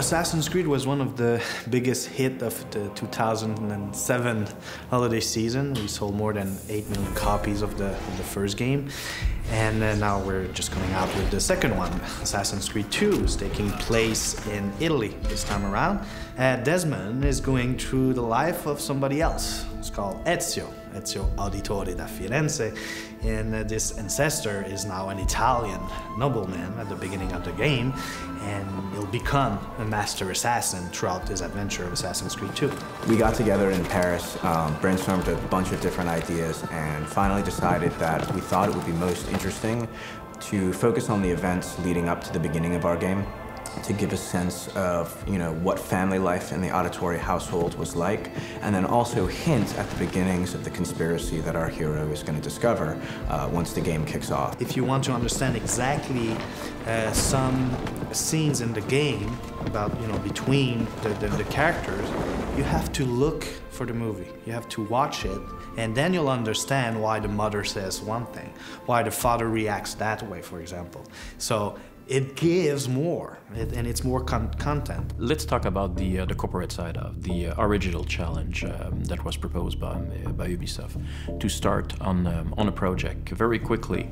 Assassin's Creed was one of the biggest hits of the 2007 holiday season. We sold more than 8 million copies of the first game. And now we're just coming out with the second one. Assassin's Creed 2 is taking place in Italy this time around. Desmond is going through the life of somebody else. It's called Ezio Auditore da Firenze. And this ancestor is now an Italian nobleman at the beginning of the game, and he'll become a master assassin throughout his adventure of Assassin's Creed 2. We got together in Paris, brainstormed a bunch of different ideas, and finally decided that we thought it would be most interesting to focus on the events leading up to the beginning of our game, to give a sense of, what family life in the Auditore household was like, and then also hint at the beginnings of the conspiracy that our hero is going to discover once the game kicks off. If you want to understand exactly some scenes in the game about, between the characters, you have to look for the movie. You have to watch it, and then you'll understand why the mother says one thing, why the father reacts that way, for example. So it gives more, and it's more content. Let's talk about the corporate side of the original challenge that was proposed by Ubisoft to start on a project very quickly.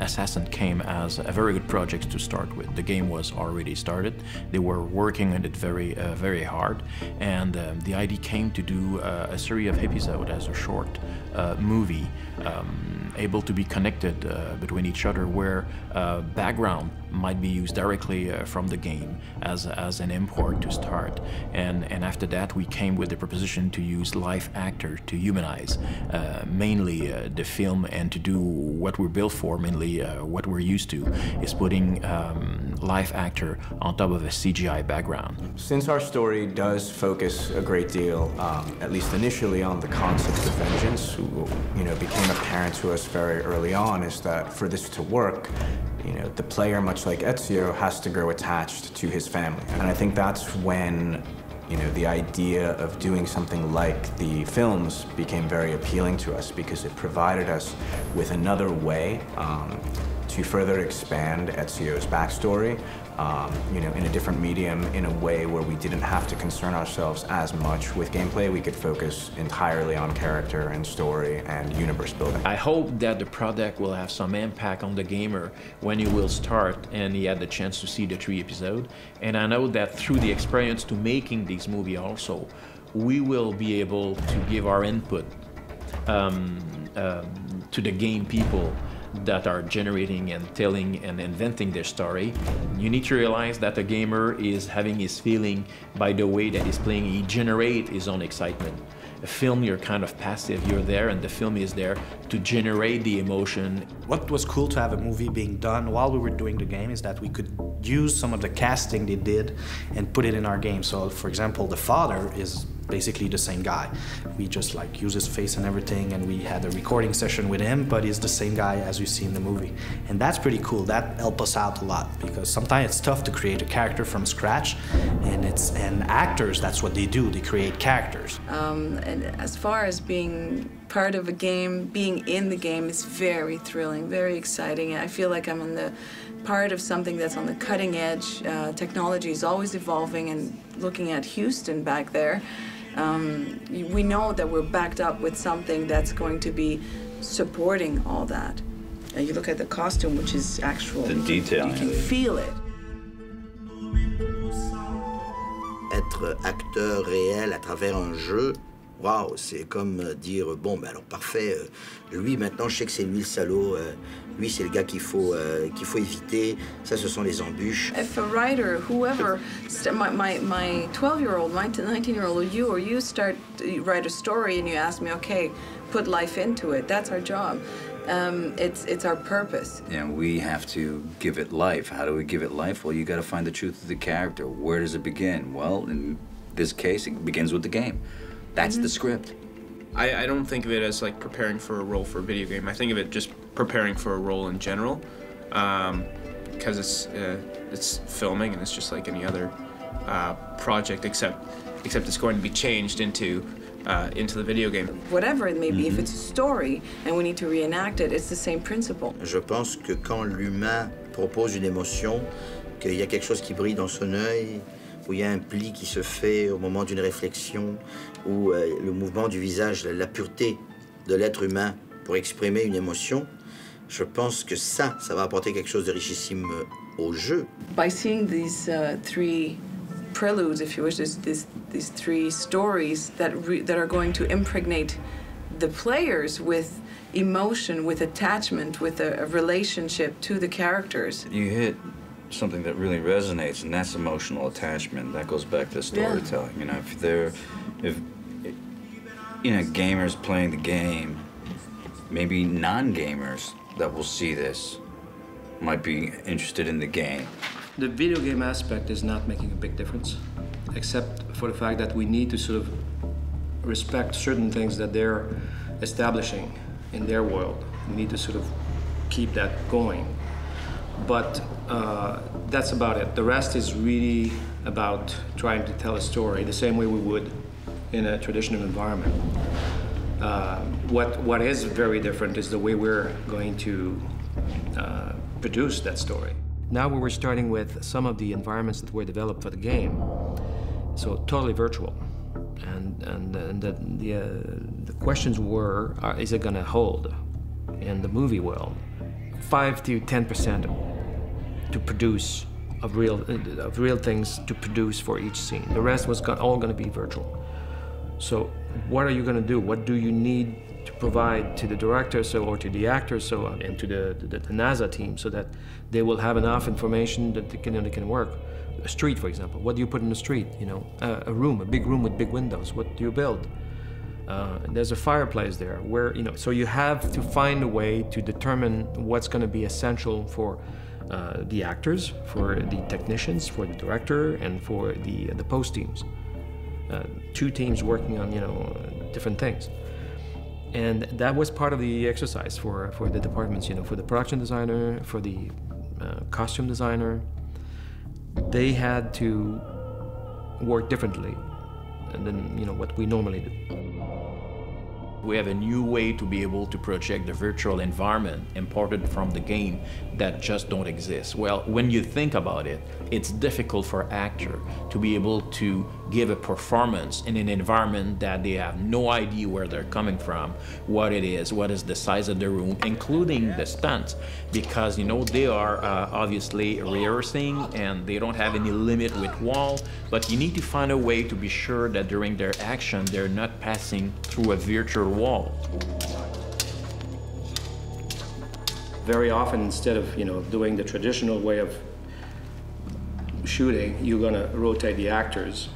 Assassin came as a very good project to start with. The game was already started. They were working on it very hard, and the idea came to do a series of episodes as a short movie, able to be connected between each other, where background might be used directly from the game as an import to start, and after that we came with the proposition to use live actor to humanize mainly the film, and to do what we're built for. Mainly what we're used to is putting live actor on top of a CGI background. Since our story does focus a great deal, at least initially, on the concept of vengeance, who became apparent to us very early on, is that for this to work, the player, much like Ezio, has to grow attached to his family. And I think that's when, the idea of doing something like the films became very appealing to us, because it provided us with another way to further expand Ezio's backstory, in a different medium, in a way where we didn't have to concern ourselves as much with gameplay. We could focus entirely on character and story and universe building. I hope that the product will have some impact on the gamer when he will start and he had the chance to see the 3 episodes. And I know that through the experience to making this movie also, we will be able to give our input to the game people that are generating and telling and inventing their story. You need to realize that the gamer is having his feeling by the way that he's playing. He generates his own excitement. A film, you're kind of passive, you're there, and the film is there to generate the emotion. What was cool to have a movie being done while we were doing the game is that we could use some of the casting they did and put it in our game. So, for example, the father is basically the same guy. We just use his face and everything, and we had a recording session with him, but he's the same guy as you see in the movie. And that's pretty cool. That helped us out a lot, because sometimes it's tough to create a character from scratch, and actors, that's what they do. They create characters. And as far as being part of a game, being in the game is very thrilling, very exciting. I feel like I'm in the part of something that's on the cutting edge. Technology is always evolving, and looking at Houston back there, we know that we're backed up with something that's going to be supporting all that. You look at the costume, which is actual. The detail. You can feel it. Être acteur réel à travers un jeu, waouh, c'est comme dire, bon, ben alors parfait, lui maintenant je sais que c'est lui le salaud, lui c'est le gars qu'il faut éviter, ça ce sont les embûches. If a writer, whoever, my 12-year-old, my 19-year-old, or you start to write a story and you ask me, okay, put life into it, that's our job. It's our purpose. And we have to give it life. How do we give it life? Well, you got to find the truth of the character. Where does it begin? Well, in this case, it begins with the game. That's the script. I don't think of it as like preparing for a role for a video game. I think of it just preparing for a role in general, because it's filming and it's just like any other project, except it's going to be changed into the video game. Whatever it may be, if it's a story and we need to reenact it, it's the same principle. Je pense que quand l'humain propose une émotion, qu'il y a quelque chose qui brille dans son œil, où il y a un pli qui se fait au moment d'une réflexion, ou le mouvement du visage, la pureté de l'être humain pour exprimer une émotion, je pense que ça va apporter quelque chose de richissime au jeu. By seeing these three preludes, if you wish, these three stories that are going to impregnate the players with emotion, with attachment, with a relationship to the characters. You hit something that really resonates, and that's emotional attachment. That goes back to storytelling. Yeah. You know, if gamers playing the game, maybe non-gamers that will see this might be interested in the game. The video game aspect is not making a big difference, except for the fact that we need to sort of respect certain things that they're establishing in their world. We need to sort of keep that going. But that's about it. The rest is really about trying to tell a story the same way we would in a traditional environment. What is very different is the way we're going to produce that story. Now we were starting with some of the environments that were developed for the game, so totally virtual. And the questions were, is it going to hold in the movie world? 5 to 10% to produce of real things to produce for each scene. The rest was all going to be virtual. So what are you going to do? What do you need to provide to the director or to the actors and to the NASA team so that they will have enough information that they can work? A street, for example. What do you put in the street? You know, a room, a big room with big windows. What do you build? There's a fireplace there. Where, you know, so you have to find a way to determine what's going to be essential for the actors, for the technicians, for the director, and for the post teams. Two teams working on, you know, different things. And that was part of the exercise for the departments, you know, for the production designer, for the costume designer. They had to work differently than, you know, what we normally do. We have a new way to be able to project the virtual environment imported from the game that just don't exist. Well, when you think about it, it's difficult for actor to be able to give a performance in an environment that they have no idea where they're coming from, what it is, what is the size of the room, including the stunts, because, you know, they are obviously rehearsing and they don't have any limit with wall, but you need to find a way to be sure that during their action they're not passing through a virtual wall. Very often, instead of, you know, doing the traditional way of shooting, you're going to rotate the actors,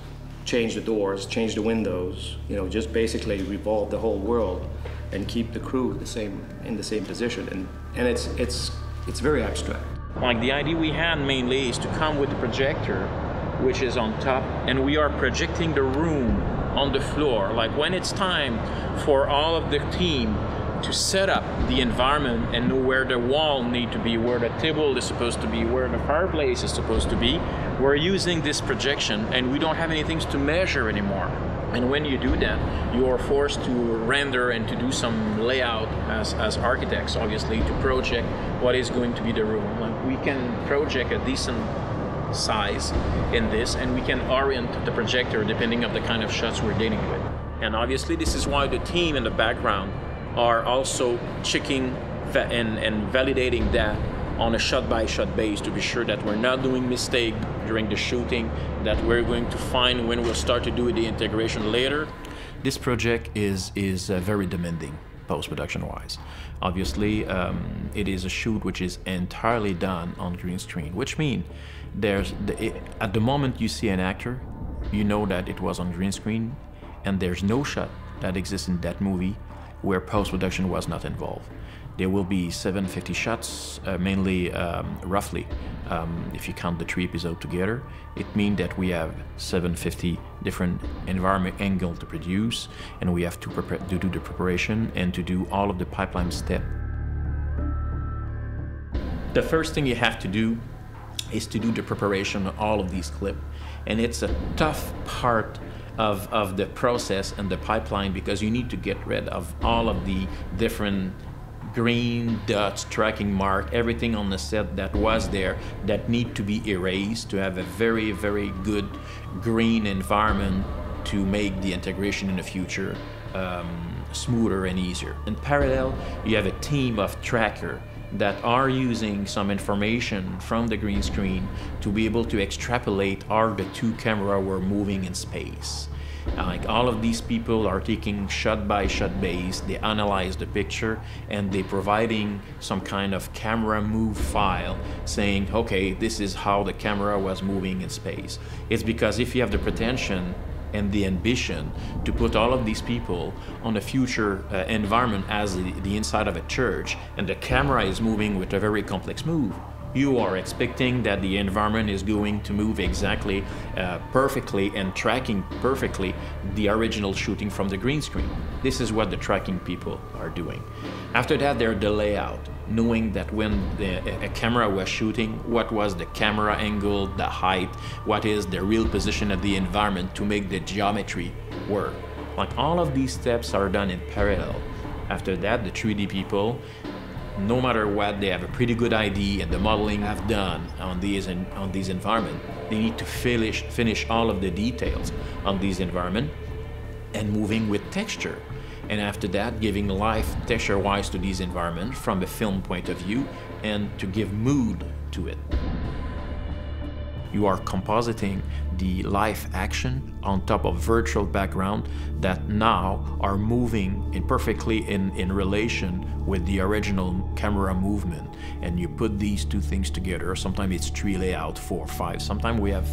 change the doors, change the windows, you know, just basically revolve the whole world and keep the crew in the same position. And it's very abstract. Like, the idea we had mainly is to come with the projector, which is on top, and we are projecting the room on the floor. Like, when it's time for all of the team to set up the environment and know where the wall need to be, where the table is supposed to be, where the fireplace is supposed to be, we're using this projection and we don't have anything to measure anymore. And when you do that, you are forced to render and to do some layout as architects, obviously, to project what is going to be the room. Like, we can project a decent size in this, and we can orient the projector depending on the kind of shots we're dealing with. And obviously this is why the team in the background are also checking and validating that on a shot-by-shot base to be sure that we're not doing mistake during the shooting, that we're going to find when we'll start to do the integration later. This project is very demanding post-production wise. Obviously, it is a shoot which is entirely done on green screen, which means at the moment you see an actor, you know that it was on green screen, and there's no shot that exists in that movie where post-production was not involved. There will be 750 shots, mainly roughly, if you count the 3 episodes together. It means that we have 750 different environment angles to produce, and we have to do the preparation and to do all of the pipeline steps. The first thing you have to do is to do the preparation of all of these clips, and it's a tough part of the process and the pipeline, because you need to get rid of all of the different green dots, tracking mark, everything on the set that was there that need to be erased to have a very, very good green environment to make the integration in the future smoother and easier. In parallel, you have a team of trackers that are using some information from the green screen to be able to extrapolate how the two cameras were moving in space. Like all of these people are taking shot-by-shot base, they analyze the picture, and they're providing some kind of camera move file saying, okay, this is how the camera was moving in space. It's because if you have the pretension and the ambition to put all of these people on a future environment as the inside of a church, and the camera is moving with a very complex move, you are expecting that the environment is going to move exactly perfectly and tracking perfectly the original shooting from the green screen. This is what the tracking people are doing. After that, they're the layout, knowing that when a camera was shooting, what was the camera angle, the height, what is the real position of the environment to make the geometry work. Like all of these steps are done in parallel. After that, the 3D people, no matter what, they have a pretty good idea, and the modeling have done on these environments. They need to finish all of the details on these environments and moving with texture. And after that, giving life texture-wise to these environments from a film point of view and to give mood to it. You are compositing the live action on top of virtual background that now are moving perfectly in relation with the original camera movement. And you put these two things together. Sometimes it's 3 layouts, 4, 5. Sometimes we have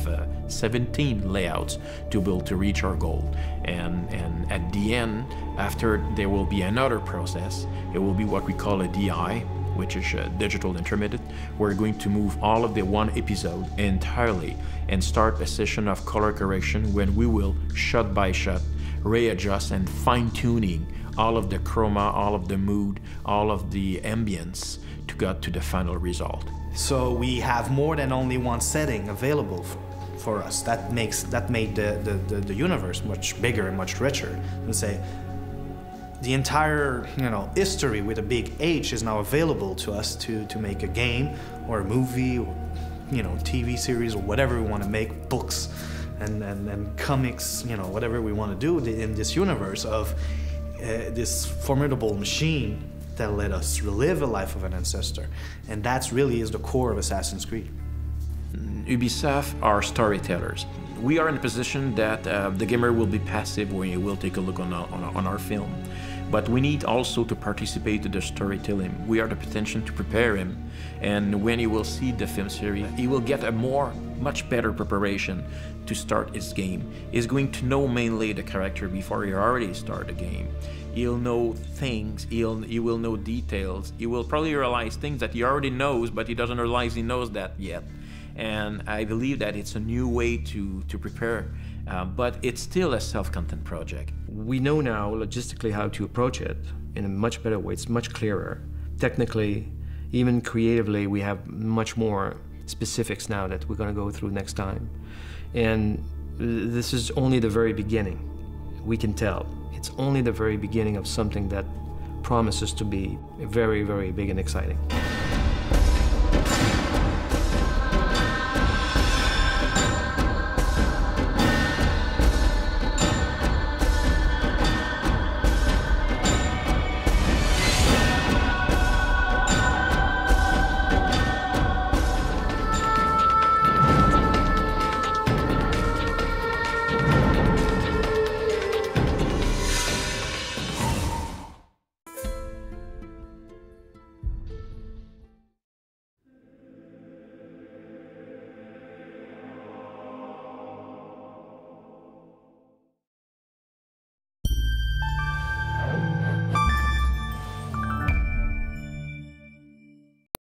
17 layouts to be able to reach our goal. And at the end, after there will be another process, it will be what we call a DI, which is a digital intermediate. We're going to move all of the one episode entirely and start a session of color correction when we will, shot by shot, readjust and fine-tuning all of the chroma, all of the mood, all of the ambience to get to the final result. So we have more than only one setting available for us. That made the universe much bigger and much richer. And say, the entire, history with a big H is now available to us to make a game or a movie or, TV series or whatever we want to make, books and comics, whatever we want to do in this universe of this formidable machine that let us relive the life of an ancestor. And that's really is the core of Assassin's Creed. Ubisoft are storytellers. We are in a position that the gamer will be passive when he will take a look on our film. But we need also to participate in the storytelling. We are the potential to prepare him. And when he will see the film series, he will get a much better preparation to start his game. He's going to know mainly the character before he already start the game. He'll know things, he will know details. He will probably realize things that he already knows, but he doesn't realize he knows that yet. And I believe that it's a new way to prepare, but it's still a self-content project. We know now logistically how to approach it in a much better way. It's much clearer. Technically, even creatively, we have much more specifics now that we're going to go through next time. And this is only the very beginning. We can tell. It's only the very beginning of something that promises to be very, very big and exciting.